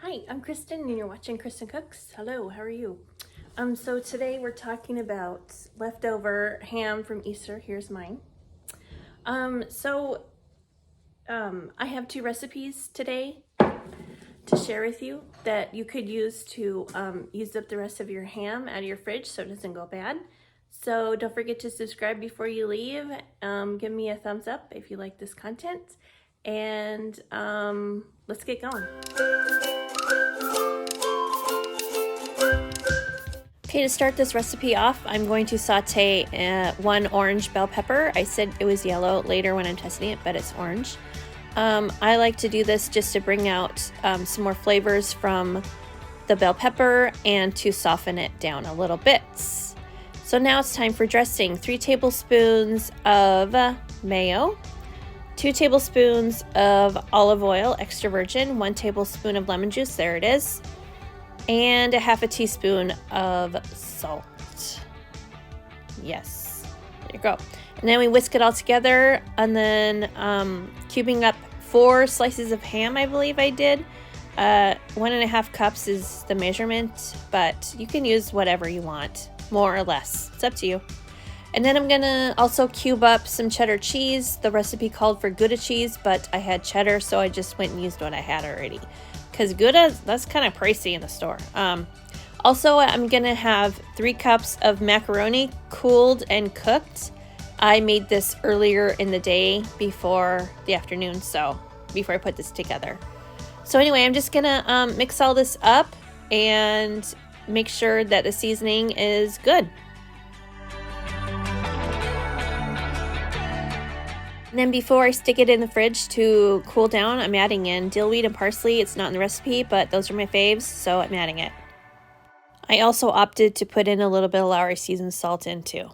Hi, I'm Kristen and you're watching Kristincooks. Hello, how are you? So today we're talking about leftover ham from Easter. Here's mine. I have two recipes today to share with you that you could use to use up the rest of your ham out of your fridge so it doesn't go bad. So don't forget to subscribe before you leave. Give me a thumbs up if you like this content, and let's get going. Okay, to start this recipe off, I'm going to saute one orange bell pepper. I said it was yellow later when I'm testing it, but it's orange. I like to do this just to bring out some more flavors from the bell pepper and to soften it down a little bit. So now it's time for dressing. 3 tablespoons of mayo, 2 tablespoons of olive oil, extra virgin, 1 tablespoon of lemon juice, there it is, and a half a teaspoon of salt. Yes, there you go. And then we whisk it all together, and then cubing up 4 slices of ham, I believe I did. 1.5 cups is the measurement, but you can use whatever you want, more or less. It's up to you. And then I'm gonna also cube up some cheddar cheese. The recipe called for Gouda cheese, but I had cheddar, so I just went and used what I had already. Because Gouda, that's kind of pricey in the store. Also, I'm gonna have 3 cups of macaroni, cooled and cooked. I made this earlier in the day before the afternoon, so before I put this together. So anyway, I'm just gonna mix all this up and make sure that the seasoning is good. And then before I stick it in the fridge to cool down, I'm adding in dill weed and parsley. It's not in the recipe, but those are my faves, so I'm adding it. I also opted to put in a little bit of Lowry seasoned salt in too.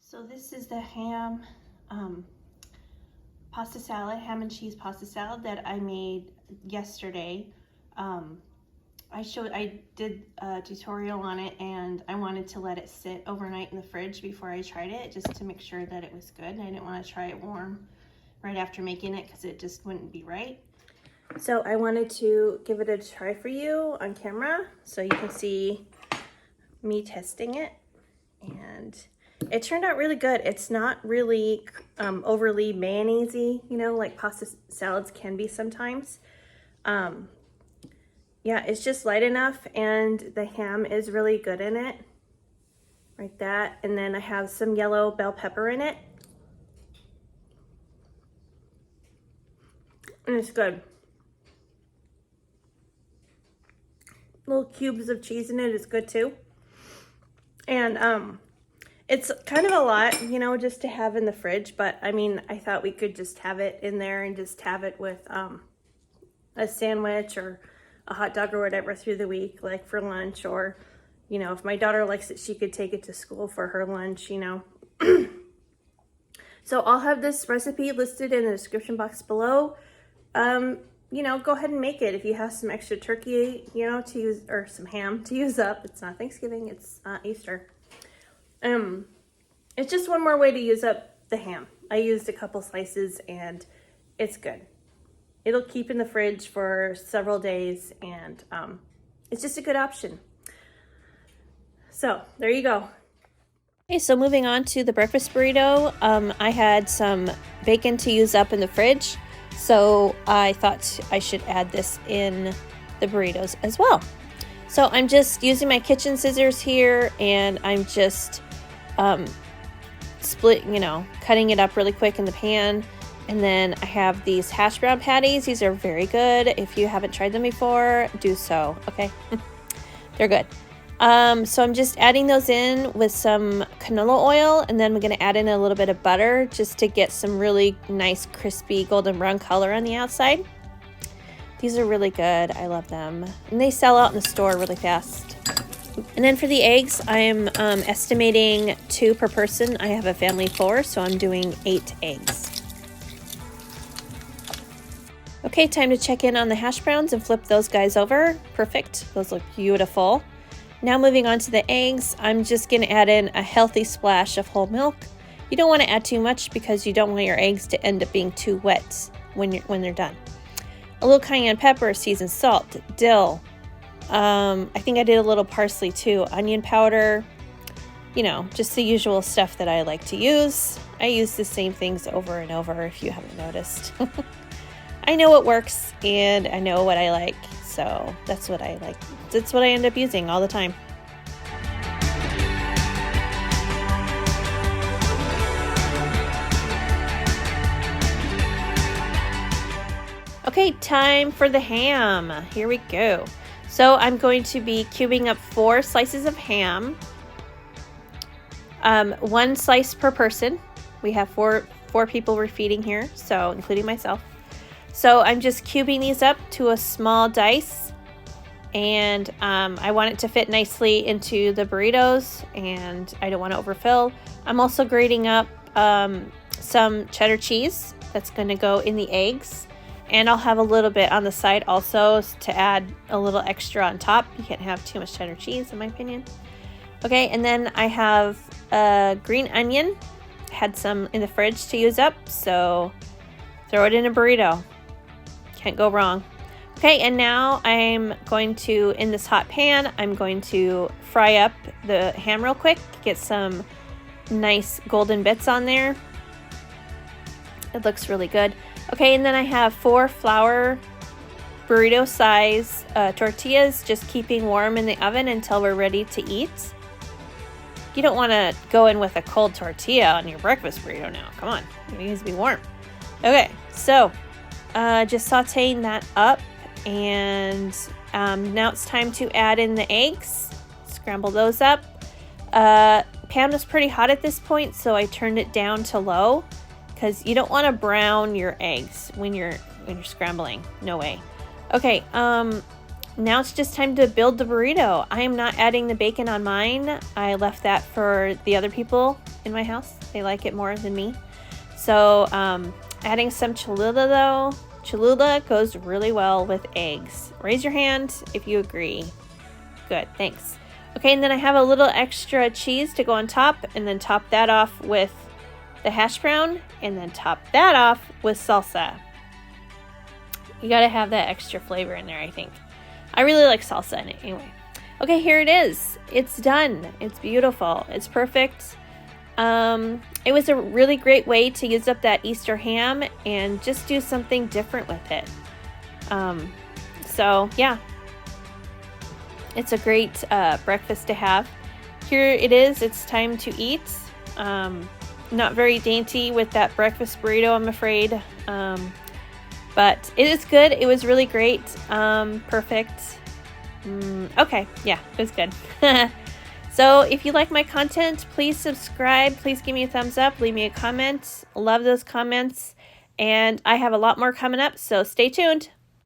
So this is the ham pasta salad, ham and cheese pasta salad that I made yesterday. I did a tutorial on it, and I wanted to let it sit overnight in the fridge before I tried it, just to make sure that it was good. I didn't want to try it warm right after making it because it just wouldn't be right. So I wanted to give it a try for you on camera so you can see me testing it, and it turned out really good. It's not really overly mayonnaise-y, you know, like pasta salads can be sometimes. Yeah, it's just light enough, and the ham is really good in it, like that. And then I have some yellow bell pepper in it, and it's good. Little cubes of cheese in it is good too. And it's kind of a lot, you know, just to have in the fridge, but I mean, I thought we could just have it in there and just have it with a sandwich or a hot dog or whatever through the week, like for lunch, or, you know, if my daughter likes it, she could take it to school for her lunch, you know. So I'll have this recipe listed in the description box below. You know, go ahead and make it if you have some extra turkey, you know, to use, or some ham to use up. It's not Thanksgiving, it's Easter. It's just one more way to use up the ham. I used a couple slices and it's good. It'll keep in the fridge for several days, and it's just a good option. So there you go. Okay, so moving on to the breakfast burrito. I had some bacon to use up in the fridge, so I thought I should add this in the burritos as well. So I'm just using my kitchen scissors here, and I'm just cutting it up really quick in the pan. And then I have these hash brown patties. These are very good. If you haven't tried them before, do so, okay? They're good. So I'm just adding those in with some canola oil, and then we're gonna add in a little bit of butter just to get some really nice crispy golden brown color on the outside. These are really good, I love them. And they sell out in the store really fast. And then for the eggs, I'm estimating 2 per person. I have a family of 4, so I'm doing 8 eggs. Okay, time to check in on the hash browns and flip those guys over. Perfect, those look beautiful. Now moving on to the eggs, I'm just gonna add in a healthy splash of whole milk You don't want to add too much because you don't want your eggs to end up being too wet when they're done. A little cayenne pepper, seasoned salt, dill. I think I did a little parsley too, onion powder, you know, just the usual stuff that I like to use. I use the same things over and over if you haven't noticed. I know what works and I know what I like, so that's what I like. That's what I end up using all the time. Okay, time for the ham. Here we go. So I'm going to be cubing up 4 slices of ham. 1 slice per person. We have four people we're feeding here, so including myself. So I'm just cubing these up to a small dice, and I want it to fit nicely into the burritos, and I don't want to overfill. I'm also grating up some cheddar cheese that's going to go in the eggs. And I'll have a little bit on the side also to add a little extra on top. You can't have too much cheddar cheese in my opinion. Okay, and then I have a green onion. Had some in the fridge to use up, so throw it in a burrito. Can't go wrong. Okay, and now I'm going to, in this hot pan, I'm going to fry up the ham real quick. Get some nice golden bits on there. It looks really good. Okay, and then I have 4 flour burrito size tortillas, just keeping warm in the oven until we're ready to eat. You don't want to go in with a cold tortilla on your breakfast burrito now. Come on, it needs to be warm. Okay, so just sauteing that up, and now it's time to add in the eggs. Scramble those up. Pan was pretty hot at this point, so I turned it down to low. Because you don't want to brown your eggs when you're scrambling. No way. Okay, now it's just time to build the burrito. I am not adding the bacon on mine. I left that for the other people in my house. They like it more than me. So adding some Cholula though. Cholula goes really well with eggs. Raise your hand if you agree. Good, thanks. Okay, and then I have a little extra cheese to go on top, and then top that off with the hash brown, and then top that off with salsa. You gotta have that extra flavor in there, I think. I really like salsa in it anyway. Okay, here it is. It's done. It's beautiful. It's perfect. It was a really great way to use up that Easter ham and just do something different with it. So yeah, it's a great breakfast to have. Here it is. It's time to eat. Not very dainty with that breakfast burrito, I'm afraid. But it is good. It was really great. Perfect. Okay, yeah, it was good. So if you like my content, please subscribe. Please give me a thumbs up. Leave me a comment. Love those comments. And I have a lot more coming up, so stay tuned.